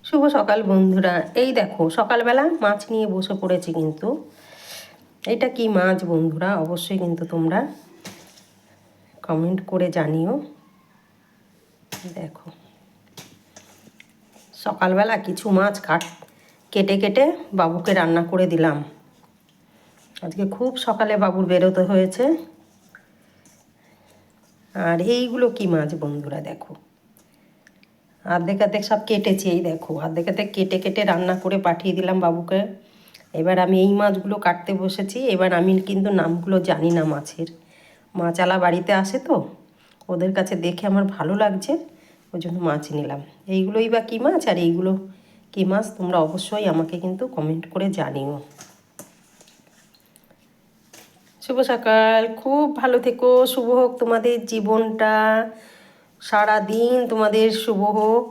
শুভ সকাল বন্ধুরা। এই দেখো সকালবেলা মাছ নিয়ে বসে পড়েছি, কিন্তু এটা কি মাছ বন্ধুরা অবশ্যই কিন্তু তোমরা কমেন্ট করে জানিও। দেখো সকালবেলা কিছু মাছ কেটে কেটে বাবুকে রান্না করে দিলাম। আজকে খুব সকালে বাবুর বেরোতে হয়েছে। আর এইগুলো কি মাছ বন্ধুরা, দেখো অর্ধেক অর্ধেক সব কেটেছি। এই দেখো অর্ধেক অর্ধেক কেটে কেটে রান্না করে পাঠিয়ে দিলাম বাবুকে। এবার আমি এই মাছগুলো কাটতে বসেছি। এবার আমি কিন্তু নামগুলো জানি না মাছের, মাছালা বাড়িতে আসে তো ওদের কাছে দেখে আমার ভালো লাগছে, ওই জন্য মাছ নিলাম। এইগুলোই বা কী মাছ আর এইগুলো কী মাছ তোমরা অবশ্যই আমাকে কিন্তু কমেন্ট করে জানিও। শুভ সকাল, খুব ভালো থেকো, শুভ হোক তোমাদের জীবনটা, সারা দিন তোমাদের শুভ হোক।